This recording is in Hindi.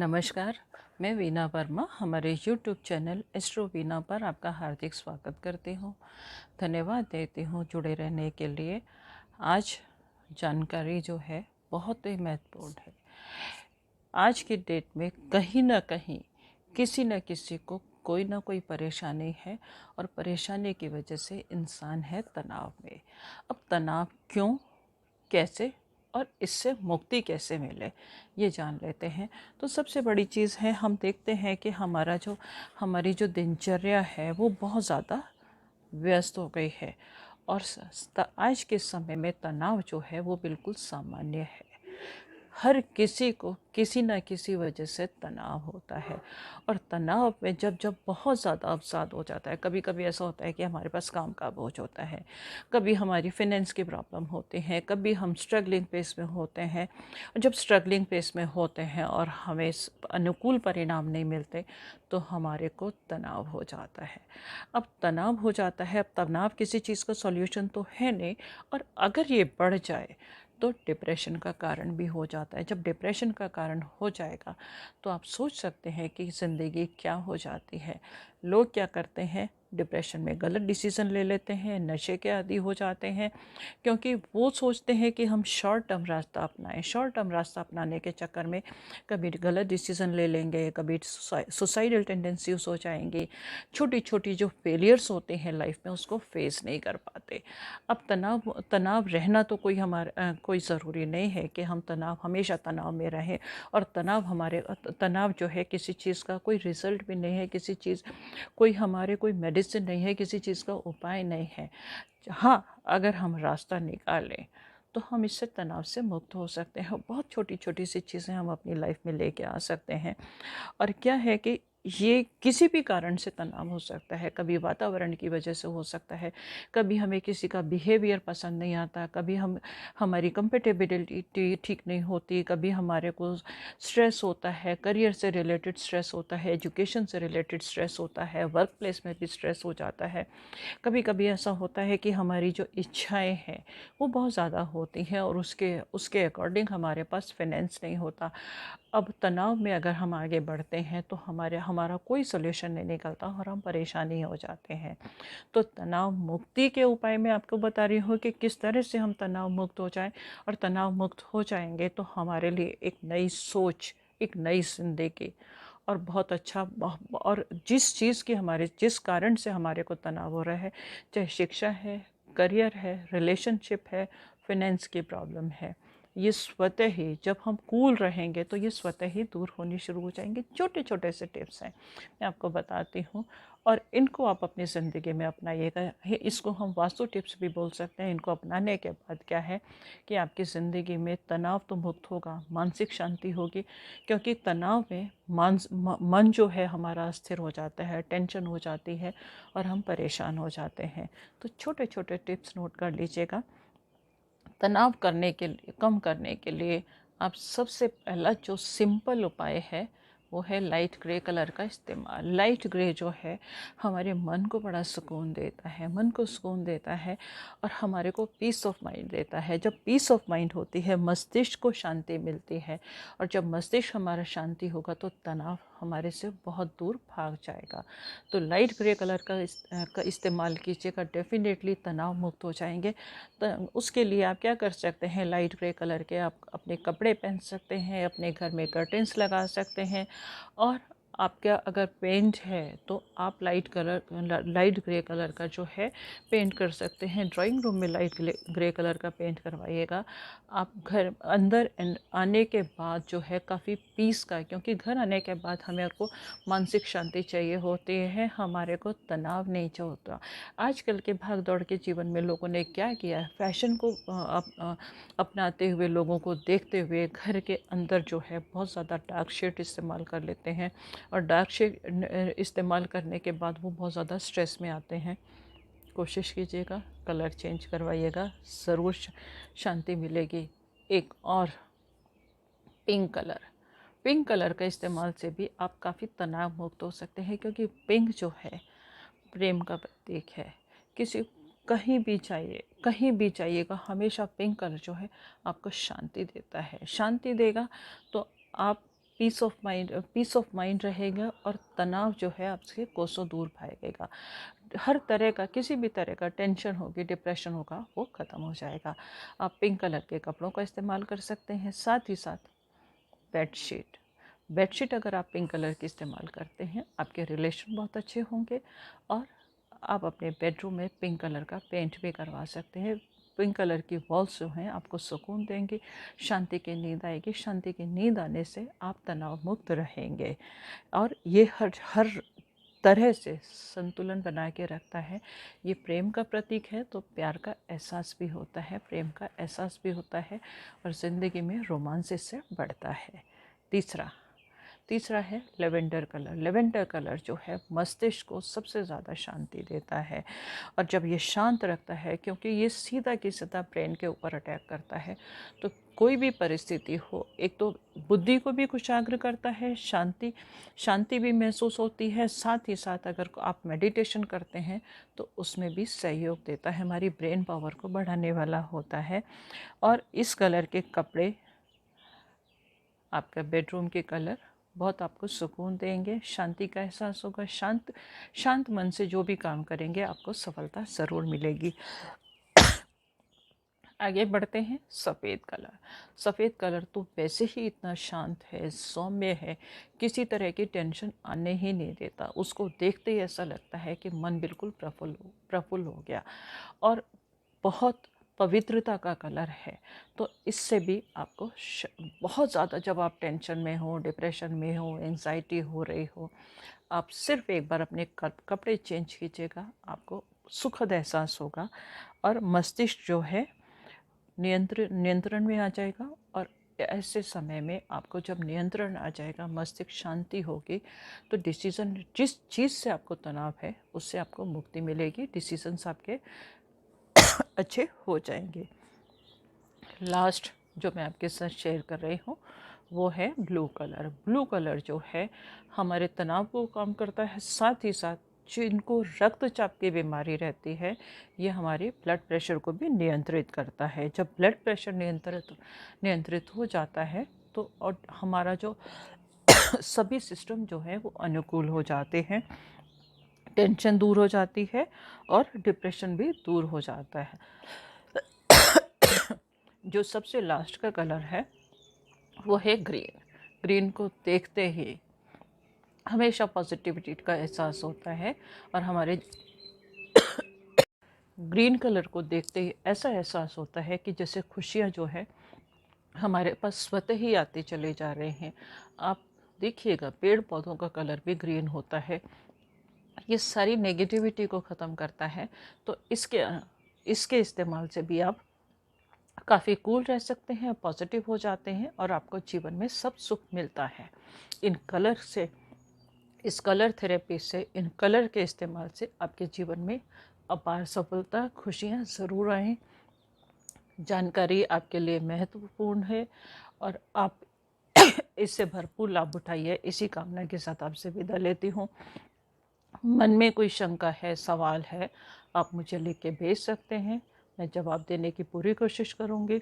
नमस्कार, मैं वीना वर्मा हमारे यूट्यूब चैनल एस्ट्रो वीना पर आपका हार्दिक स्वागत करती हूँ। धन्यवाद देती हूँ जुड़े रहने के लिए। आज जानकारी जो है बहुत ही महत्वपूर्ण है। आज की डेट में कहीं ना कहीं किसी न किसी को कोई ना कोई परेशानी है और परेशानी की वजह से इंसान है तनाव में। अब तनाव क्यों, कैसे और इससे मुक्ति कैसे मिले, ये जान लेते हैं। तो सबसे बड़ी चीज़ है, हम देखते हैं कि हमारी जो दिनचर्या है वो बहुत ज़्यादा व्यस्त हो गई है और आज के समय में तनाव जो है वो बिल्कुल सामान्य है। हर किसी को किसी न किसी वजह से तनाव होता है और तनाव में जब जब बहुत ज़्यादा अवसाद हो जाता है, कभी कभी ऐसा होता है कि हमारे पास काम का बोझ होता है, कभी हमारी फाइनेंस की प्रॉब्लम होती है, कभी हम स्ट्रगलिंग फेस में होते हैं। जब स्ट्रगलिंग फेस में होते हैं और हमें अनुकूल परिणाम नहीं मिलते तो हमारे को तनाव हो जाता है। अब तनाव हो जाता है, अब तनाव किसी चीज़ का सॉल्यूशन तो है नहीं, और अगर ये बढ़ जाए तो डिप्रेशन का कारण भी हो जाता है। जब डिप्रेशन का कारण हो जाएगा तो आप सोच सकते हैं कि ज़िंदगी क्या हो जाती है। लोग क्या करते हैं, डिप्रेशन में गलत डिसीज़न ले लेते हैं, नशे के आदी हो जाते हैं, क्योंकि वो सोचते हैं कि हम शॉर्ट टर्म रास्ता अपनाएं। शॉर्ट टर्म रास्ता अपनाने के चक्कर में कभी गलत डिसीज़न ले लेंगे, कभी सुसाइडल टेंडेंसीज हो जाएंगी। छोटी छोटी जो फेलियर्स होते हैं लाइफ में उसको फेस नहीं कर पाते। अब तनाव तनाव रहना तो कोई ज़रूरी नहीं है कि हम हमेशा तनाव में रहें। और तनाव जो है किसी चीज़ का कोई रिज़ल्ट भी नहीं है, कोई मेडिसिन नहीं है, किसी चीज़ का उपाय नहीं है। हाँ, अगर हम रास्ता निकालें तो हम इससे तनाव से मुक्त हो सकते हैं। बहुत छोटी छोटी सी चीज़ें हम अपनी लाइफ में लेके आ सकते हैं। और क्या है कि ये किसी भी कारण से तनाव हो सकता है। कभी वातावरण की वजह से हो सकता है, कभी हमें किसी का बिहेवियर पसंद नहीं आता, कभी हमारी कंपेटेबिलिटी ठीक नहीं होती, कभी हमारे को स्ट्रेस होता है, करियर से रिलेटेड स्ट्रेस होता है, एजुकेशन से रिलेटेड स्ट्रेस होता है, वर्क प्लेस में भी स्ट्रेस हो जाता है। कभी कभी ऐसा होता है कि हमारी जो इच्छाएं हैं वो बहुत ज़्यादा होती हैं और उसके उसके अकॉर्डिंग हमारे पास फाइनेंस नहीं होता। अब तनाव में अगर हम आगे बढ़ते हैं तो हमारा कोई सोल्यूशन नहीं निकलता और हम परेशानी हो जाते हैं। तो तनाव मुक्ति के उपाय मैं आपको बता रही हूँ कि किस तरह से हम तनाव मुक्त हो जाएं। और तनाव मुक्त हो जाएंगे तो हमारे लिए एक नई सोच, एक नई जिंदगी और बहुत अच्छा और जिस कारण से हमारे को तनाव हो रहा है, चाहे शिक्षा है, करियर है, रिलेशनशिप है, फाइनेंस की प्रॉब्लम है, ये स्वतः ही जब हम कूल रहेंगे तो ये स्वतः ही दूर होनी शुरू हो जाएंगे। छोटे छोटे से टिप्स हैं, मैं आपको बताती हूँ और इनको आप अपनी ज़िंदगी में अपनाइएगा। इसको हम वास्तु टिप्स भी बोल सकते हैं। इनको अपनाने के बाद क्या है कि आपकी ज़िंदगी में तनाव तो मुक्त होगा, मानसिक शांति होगी, क्योंकि तनाव में मन जो है हमारा अस्थिर हो जाता है, टेंशन हो जाती है और हम परेशान हो जाते हैं। तो छोटे छोटे टिप्स नोट कर लीजिएगा। तनाव कम करने के लिए आप सबसे पहला जो सिंपल उपाय है वो है लाइट ग्रे कलर का इस्तेमाल। लाइट ग्रे जो है हमारे मन को बड़ा सुकून देता है, मन को सुकून देता है और हमारे को पीस ऑफ माइंड देता है। जब पीस ऑफ माइंड होती है, मस्तिष्क को शांति मिलती है, और जब मस्तिष्क हमारा शांति होगा तो तनाव हमारे से बहुत दूर भाग जाएगा। तो लाइट ग्रे कलर का इस्तेमाल कीजिएगा, डेफिनेटली तनाव मुक्त हो जाएंगे। तो उसके लिए आप क्या कर सकते हैं, लाइट ग्रे कलर के आप अपने कपड़े पहन सकते हैं, अपने घर में कर्टेंस लगा सकते हैं। और आपका अगर पेंट है तो आप लाइट ग्रे कलर का जो है पेंट कर सकते हैं। ड्राइंग रूम में लाइट ग्रे कलर का पेंट करवाइएगा। आप घर अंदर आने के बाद जो है काफ़ी पीस का, क्योंकि घर आने के बाद हमें को मानसिक शांति चाहिए होती है, हमारे को तनाव नहीं चाहिए। आजकल के भाग दौड़ के जीवन में लोगों ने क्या किया है, फैशन को अपनाते हुए, लोगों को देखते हुए घर के अंदर जो है बहुत ज़्यादा डार्क शेड इस्तेमाल कर लेते हैं और डार्क शेड इस्तेमाल करने के बाद वो बहुत ज़्यादा स्ट्रेस में आते हैं। कोशिश कीजिएगा, कलर चेंज करवाइएगा, ज़रूर शांति मिलेगी। एक और पिंक कलर का इस्तेमाल से भी आप काफ़ी तनाव मुक्त हो सकते हैं, क्योंकि पिंक जो है प्रेम का प्रतीक है। किसी कहीं भी जाइएगा, हमेशा पिंक कलर जो है आपको शांति देता है, शांति देगा। तो आप पीस ऑफ माइंड रहेगा और तनाव जो है आपसे कोसों दूर भागेगा। हर तरह का, किसी भी तरह का टेंशन होगी, डिप्रेशन होगा, वो ख़त्म हो जाएगा। आप पिंक कलर के कपड़ों का इस्तेमाल कर सकते हैं। साथ ही साथ बेडशीट, बेडशीट अगर आप पिंक कलर की इस्तेमाल करते हैं, आपके रिलेशन बहुत अच्छे होंगे। और आप अपने बेडरूम में पिंक कलर का पेंट भी करवा सकते हैं। पिंक कलर की वॉल्स जो हैं आपको सुकून देंगी, शांति की नींद आएगी। शांति की नींद आने से आप तनाव मुक्त रहेंगे और ये हर तरह से संतुलन बना के रखता है। ये प्रेम का प्रतीक है, तो प्यार का एहसास भी होता है, प्रेम का एहसास भी होता है और ज़िंदगी में रोमांस इससे बढ़ता है। तीसरा है लेवेंडर कलर। लेवेंडर कलर जो है मस्तिष्क को सबसे ज़्यादा शांति देता है और जब ये शांत रखता है, क्योंकि ये सीधा की सीधा ब्रेन के ऊपर अटैक करता है, तो कोई भी परिस्थिति हो, एक तो बुद्धि को भी कुशाग्र करता है, शांति भी महसूस होती है। साथ ही साथ अगर आप मेडिटेशन करते हैं तो उसमें भी सहयोग देता है, हमारी ब्रेन पावर को बढ़ाने वाला होता है। और इस कलर के कपड़े, आपका बेडरूम के कलर बहुत आपको सुकून देंगे, शांति का एहसास होगा। शांत मन से जो भी काम करेंगे आपको सफलता ज़रूर मिलेगी। आगे बढ़ते हैं। सफ़ेद कलर। सफ़ेद कलर तो वैसे ही इतना शांत है, सौम्य है, किसी तरह की टेंशन आने ही नहीं देता। उसको देखते ही ऐसा लगता है कि मन बिल्कुल प्रफुल्ल हो गया और बहुत पवित्रता का कलर है। तो इससे भी आपको बहुत ज़्यादा, जब आप टेंशन में हो, डिप्रेशन में हो, एंजाइटी हो रही हो, आप सिर्फ एक बार अपने कपड़े चेंज कीजिएगा, आपको सुखद एहसास होगा और मस्तिष्क जो है नियंत्रण में आ जाएगा। और ऐसे समय में आपको जब नियंत्रण आ जाएगा, मस्तिष्क शांति होगी, तो डिसीज़न, जिस चीज़ से आपको तनाव है उससे आपको मुक्ति मिलेगी, डिसीजंस आपके अच्छे हो जाएंगे। लास्ट जो मैं आपके साथ शेयर कर रही हूँ वो है ब्लू कलर। ब्लू कलर जो है हमारे तनाव को कम करता है, साथ ही साथ जिनको रक्तचाप की बीमारी रहती है, ये हमारे ब्लड प्रेशर को भी नियंत्रित करता है। जब ब्लड प्रेशर नियंत्रित हो जाता है तो और हमारा जो सभी सिस्टम जो है वो अनुकूल हो जाते हैं, टेंशन दूर हो जाती है और डिप्रेशन भी दूर हो जाता है। जो सबसे लास्ट का कलर है वो है ग्रीन। ग्रीन को देखते ही हमेशा पॉजिटिविटी का एहसास होता है और हमारे ग्रीन कलर को देखते ही ऐसा एहसास होता है कि जैसे खुशियाँ जो है हमारे पास स्वतः ही आते चले जा रहे हैं। आप देखिएगा पेड़ पौधों का कलर भी ग्रीन होता है, ये सारी नेगेटिविटी को ख़त्म करता है। तो इसके इस्तेमाल से भी आप काफ़ी कूल रह सकते हैं, पॉजिटिव हो जाते हैं और आपको जीवन में सब सुख मिलता है। इन कलर से, इस कलर थेरेपी से, इन कलर के इस्तेमाल से आपके जीवन में अपार सफलता, खुशियाँ ज़रूर आएँ। जानकारी आपके लिए महत्वपूर्ण है और आप इससे भरपूर लाभ उठाइए। इसी कामना के साथ आपसे विदा लेती हूँ। मन में कोई शंका है, सवाल है, आप मुझे लिख के भेज सकते हैं, मैं जवाब देने की पूरी कोशिश करूँगी।